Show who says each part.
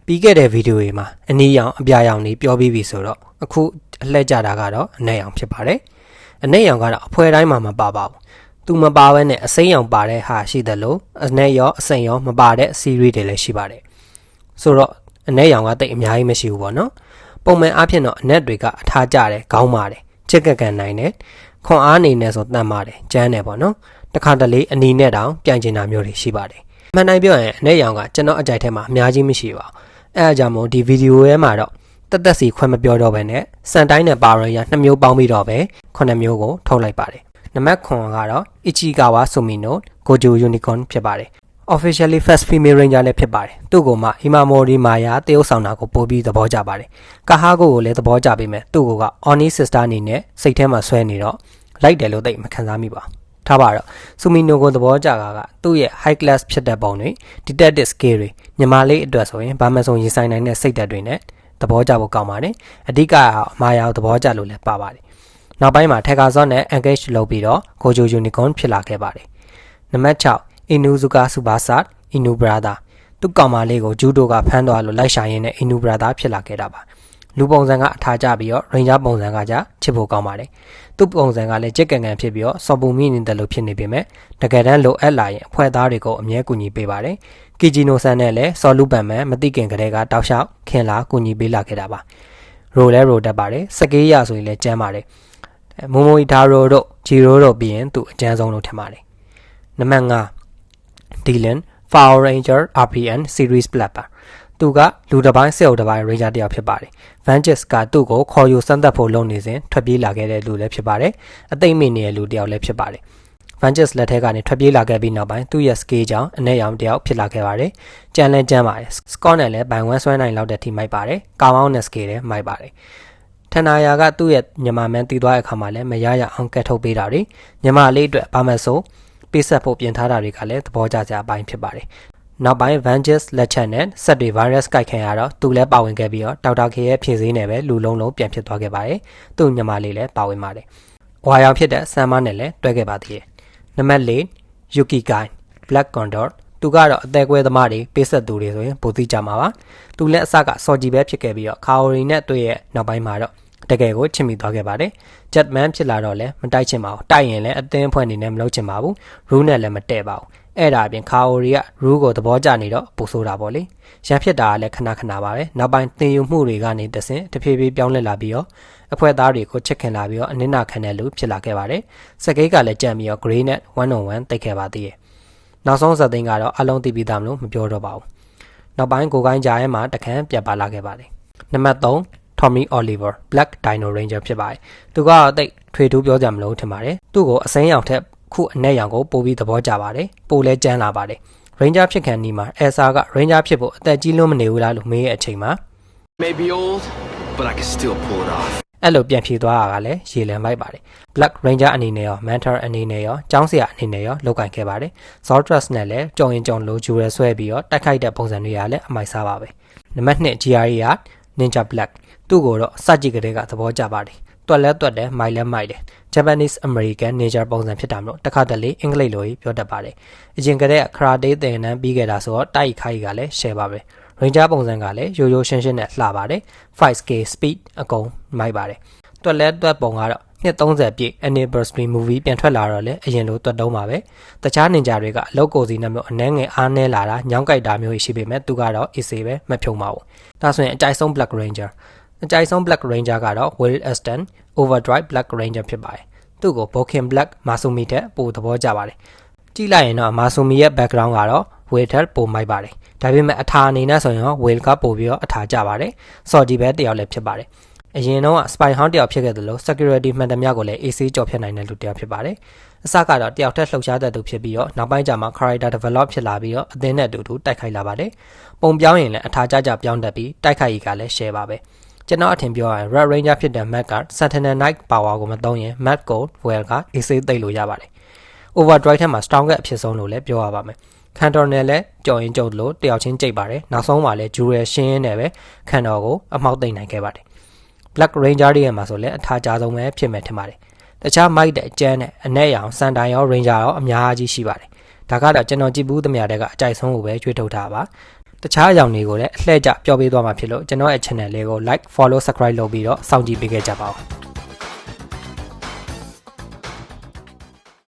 Speaker 1: ပြီးခဲ့တဲ့ဗီဒီယိုတွေမှာအနည်းရောင်အပြာရောင်တွေပြောပြီးပြီဆိုတော့အခုအလှည့်ကြတာကတော့အနက်ရောင်ဖြစ်ပါတယ်အနက်ရောင်ကတော့အဖွဲတိုင်းမှာမပါပါဘူးသူမပါဘဲနဲ့အစိမ်းရောင်ပါတဲ့ဟာရှိတယ်လို့အနက်ရောအစိမ်းရောမပါတဲ့ series တွေလည်းရှိပါတယ်ဆိုတော့အနက်ရောင်ကတိတ်အများကြီးမရှိဘူးပေါ့နော်ပုံမှန်အားဖြင့်တော့အနက်တွေကအထားကြတယ်ခေါင်းပါတယ်ချက်ကကန်နိုင်တယ်ခွန်အားအနေနဲ့ဆိုတတ်ပါတယ်ကျန်းတယ်ပေါ့နော်တခါတလေအနီနဲ့တောင်ပြိုင်ကျင်တာမျိုးတွေရှိပါတယ်မှန်တိုင်းပြောရင်အနက်ရောင်ကကျွန်တော်အကြိုက်ထဲမှာအများကြီးမရှိပါဘူးအဲအကြောင်းမို့ဒီဗီဒီယိုထဲမှာတော့တက်စီခွဲမပြောတော့ဘဲနဲ့စန်တိုင်းနဲ့ပါရရ2မျိုးပေါင်းပြီးတော့ပဲ9မျိုးကိုထုတ်လိုက်ပါတယ်နံပါတ်9ကတော့ Ichikawa Sumino Gojo Unicorn ဖြစ်ပါတယ် Officially First Female Ranger လည်းဖြစ်ပါတယ်သူ့ကိုမှ Imamori Maya တရုပ်ဆောင်တာကိုပို့ပြီးသဘောကျပါတယ်ကာဟာကိုလည်းသဘောကျပေမဲ့သူ့က Oni Sister အနေနဲ့စိတ်ထဲမှာဆွဲနေတော့လိုက်တယ်လို့သိမခံစားမိပါဘူးထားပါတော့ Sumino ကိုသဘောကျတာကသူ့ရဲ့ high class ဖြစ်တဲ့ပုံတွေ detective skill တွေညီမလေးအတွက်ဆိုရင်ဘာမှမရင်ဆိုင်နိုင်တဲ့စိတ်ဓာတ်တွေနဲ့သဘောကျဖို့ကောင်းပါတယ်အဓိကအမာယာကိုသဘောကျလို့လည်းပါပါတယ်နောက်ပိုင်းမှာ Tegason နဲ့ engage လုပ်ပြီးတော့ Gojo Unicorn ဖြစ်လာခဲ့ပါတယ်နံပါတ်6 Inuzuka Tsubasa Inu Brother သူ့ကောင်မလေးကိုဂျူဒိုကဖမ်းသွားလို့လိုက်ရှာရင်းနဲ့ Inu Brother ဖြစ်လာခဲ့တာပါလူပုံစံကအထားကြပြီးတော့ Ranger ပုံစံကကြချစ်ဖို့ကောင်းပါတယ်သူ့ပုံစံကလည်းကြက်ကန်ကန်ဖြစ်ပြီးတော့စော်ပူမိနေတဲ့လို့ဖြစ်နေပေမဲ့တကယ်တမ်းလိုအပ်လာရင်အဖွဲ့သားတွေကိုအမြဲကူညီပေးပါတယ်ကီဂျီနိုဆန်နဲ့လည်းစော်လူပန်မန်မသိခင်ကတည်းကတောက်လျှောက်ခင်လာကူညီပေးလာခဲ့တာပါရိုလဲရိုတက်ပါတယ်စကေးရဆိုရင်လည်းကျမ်းပါတယ်မိုမိုအီဒါရိုတို့ဂျီရိုတို့ပြီးရင်သူအကျန်းဆုံးလို့ထင်ပါတယ်နံပါတ်5 Dylan Power Ranger RPN Series Black ပါသူကလူတစ်ပိုင်းဆဲအုပ်တစ်ပိုင်း Ranger တယောက်ဖြစ်ပါတယ် Vangelis ကသူ့ကိုခေါ်ယူစမ်းသပ်ဖို့လုပ်နေစဉ်ထွက်ပြေးလာခဲ့တဲ့လူလည်းဖြစ်ပါတယ်အသိမိနေတဲ့လူတယောက်လည်းဖြစ်ပါတယ်Vangelis လက်ထက်ကနေထွက်ပြေးလာခဲ့ပြီးနောက်ပိုင်းသူ့ရဲ့ skill ကြောင့်အနက်ရောင်တယောက်ဖြစ်လာခဲ့ပါတယ်။ကြမ်းလဲကြမ်းပါတယ်။ Scott နဲ့လည်းဘိုင်ဝမ်ဆွဲနိုင်လောက်တဲ့ထိမိုက်ပါတယ်။ကာမောင်းနဲ့ skill လည်းမိုက်ပါတယ်။ထန်နာယာကသူ့ရဲ့ညီမမန်းတီးသွားတဲ့အခါမှာလည်းမရရအောင်ကတ်ထုတ်ပေးတာတွေညီမလေးအတွက်ဘာမှဆိုပေးဆက်ဖို့ပြင်ထားတာတွေကလည်းသဘောကျစရာအပိုင်းဖြစ်ပါတယ်။နောက်ပိုင်း Vangelis လက်ချက်နဲ့ဆက်တွေ virus ကိုက်ခံရတော့သူလည်းပါဝင်ခဲ့ပြီးတော့ဒေါက်တာခေရဲ့ဖြည့်စည်းနဲ့ပဲလူလုံးပြန်ဖြစ်သွားခဲ့ပါတယ်။သူ့ညီမလေးလည်းပါဝင်ပါတယ်။ဝါရောင်ဖြစ်တဲ့ဆမ်မနဲ့လည်းတွဲခဲ့ပါသေးတယ်။နံပါတ်4 Yuki Gai Black Condor သူကတော့အသက်ကွဲသမားတွေပေးဆက်သူတွေဆိုရင်ပိုသိကြမှာပါသူလည်းအစကစော်ကြီးပဲဖြစ်ခဲ့ပြီးတော့ခါအိုရီနဲ့တွေ့ရဲ့နောက်ပိုင်းမှာတော့တကယ်ကိုချစ်မိသွားခဲ့ပါတယ် Jetman ဖြစ်လာတော့လည်းမတိုက်ချင်ပါဘူးတိုက်ရင်လည်းအသင်းအဖွဲ့အနေနဲ့မလုပ်ချင်ပါဘူး Rule နဲ့လည်းမတည့်ပါဘူးအဲ့ဒါအပြင်ခါအိုရီက Rule ကိုသဘောကျနေတော့ပိုဆိုးတာပေါ့လေရန်ဖြစ်တာကလည်းခဏခဏပါပဲနောက်ပိုင်းသင်ယူမှုတွေကနေတဆင့်တဖြည်းဖြည်းပြောင်းလဲလာပြီးတော့အဖွဲ့သားတွေကိုချစ်ခင်လာပြီးတော့အနစ်နာခံတဲ့လူဖြစ်လာခဲ့ပါတယ်စကိတ်ကလည်းကြံပြီးတော့ Grey နဲ့ 1-on-1 တိတ်ခဲ့ပါသေးတယ်နောက်ဆုံးဇက်သိန်းကတော့အလုံးသိပြီးသားမလို့မပြောတော့ပါဘူးနောက်ပိုင်းကိုကိုင်းကြားထဲမှာတခန်းပြတ်ပါလာခဲ့ပါတယ်နံပါတ်3 Tommy Oliver Black Dino Ranger ဖြစ်ပါတယ်သူကတော့တိတ်ထွေထူးပြောကြမလို့ထင်ပါတယ်သူ့ကိုအစိမ်းရောင်ထက်ခုအနက်ရောင်ကိုပို့ပြီးသဘောကျပါတယ်ပိုလဲကျန်းလာပါတယ် Ranger ဖြစ်ခံဒီမှာ Elsa က Ranger ဖြစ်ဖို့အသက်ကြီးလွန်းမနေဘူးလားလို့မေးရဲ့အချိန်မှာ
Speaker 2: Maybe old but I can still pull it off
Speaker 1: အဲ့လိုပြန်ဖြေသွားတာကလည်းရေလံလိုက်ပါတယ် Black Ranger အနေနဲ့ရော Mentor အနေနဲ့ရောကျောင်းဆရာအနေနဲ့ရောလုပ်ကင်ခဲ့ပါတယ် Zoltrus နဲ့လည်းကြုံရင်ကြုံလို့ဂျူရယ်ဆွဲပြီးတော့တိုက်ခိုက်တဲ့ပုံစံတွေကလည်းအမိုက်စားပါပဲနံပါတ်2 GRE က Ninja Black သူ့ကိုတော့စကြည့်ကလေးကသဘောကျပါတယ်တွက်လဲတွက်တယ်မိုက်လဲမိုက်တယ် Japanese American Ninja ပုံစံဖြစ်တာမလို့တခါတလေအင်္ဂလိပ်လိုပြောတတ်ပါတယ်အရင်ကတည်းက Karate သင်တန်းပြီးခဲ့တာဆိုတော့တိုက်ခိုက်ကလည်း share ပါပဲ Ranger ပုံစံကလည်းရိုးရိုးရှင်းရှင်းနဲ့လှပါတယ် 5K speed အကုန်မိုက်ပါတယ်တွက်လဲတွက်ပုံကတော့နှစ်30ပြည့် anniversary movie ပြန်ထွက်လာတော့လေအရင်လိုတွက်တုံးပါပဲတခြား ninja တွေကအလောက်ကိုစီနဲ့မျိုးအနှဲငယ်အားနဲလာတာညောင်းကြိုက်တာမျိုးရှိပေမဲ့သူကတော့ easy ပဲမဖြုံပါဘူးဒါဆိုရင်အကြိုက်ဆုံး Black Ranger အကြိုက်ဆုံး Black Ranger ကတော့ Will Aston Overdrive Black Ranger ဖြစ်ပါတယ်သူ့ကို Boken Black Masumi တဲ့ပိုသဘောကျပါတယ်ကြည့်လိုက်ရင်တော့ Masumi ရဲ့ background ကတော့ Will ထက်ပိုမိုက်ပါတယ်ဒါပေမဲ့အထာအနေနဲ့ဆိုရင်တော့ Will ကပိုပြီးတော့အထာကျပါတယ်စော်ဒီပဲတယောက်လည်းဖြစ်ပါတယ်အရင်တော့ Spy Hound တယောက်ဖြစ်ခဲ့တယ်လို့ Security မှန်သမျှကိုလည်း AC ကြော်ဖြတ်နိုင်တဲ့လူတယောက်ဖြစ်ပါတယ်အစကတော့တယောက်ထက်လှုပ်ရှားတဲ့သူဖြစ်ပြီးတော့နောက်ပိုင်းကျမှ Character Develop ဖြစ်လာပြီးတော့အသင်းနဲ့အတူတူတိုက်ခိုက်လာပါတယ်ပုံပြောင်းရင်လည်းအထာကျပြောင်းတတ်ပြီးတိုက်ခိုက်ရေးကလည်း share ပါပဲကျွန်တော်အထင်ပြောရရင် Red Ranger ဖြစ်တဲ့ Matt က Sentinel Knight Power ကိုမသုံးရင် Matt Gold Well က AC သိပ်လို့ရပါတယ် Overdrive ထဲမှာ Strong ကအဖြစ်ဆုံးလို့လည်းပြောရပါမယ်ခန်တော်နဲ့လည်းကြော်ရင်ကြုတ်လို့တယောက်ချင်းကြိတ်ပါတယ်နောက်ဆုံးမှာလည်းဂျူရယ်ရှင်းရင်းနဲ့ပဲခန်တော်ကိုအမှောက်သိမ့်နိုင်ခဲ့ပါတယ် Black Ranger တွေရဲ့မှာဆိုလည်းအထားကြဆုံးပဲဖြစ်မယ်ထင်ပါတယ်တခြားမိုက်တဲ့အကျန်းနဲ့အနက်ရောင်စန်တိုင်ရော Ranger ရောအများကြီးရှိပါတယ်ဒါကတော့ကျွန်တော်ကြည့်ဘူးသမျှတွေကအကြိုက်ဆုံးကိုပဲကျွေးထုတ်ထားပါ တခြားအကြောင်းတွေကိုလည်းအလှည့်ကျပြောပေးသွားမှာဖြစ်လို့ကျွန်တော်ရဲ့ channel လေးကို like follow subscribe လုပ်ပြီးတော့စောင့်ကြည့်ပေးခဲ့ကြပါဦး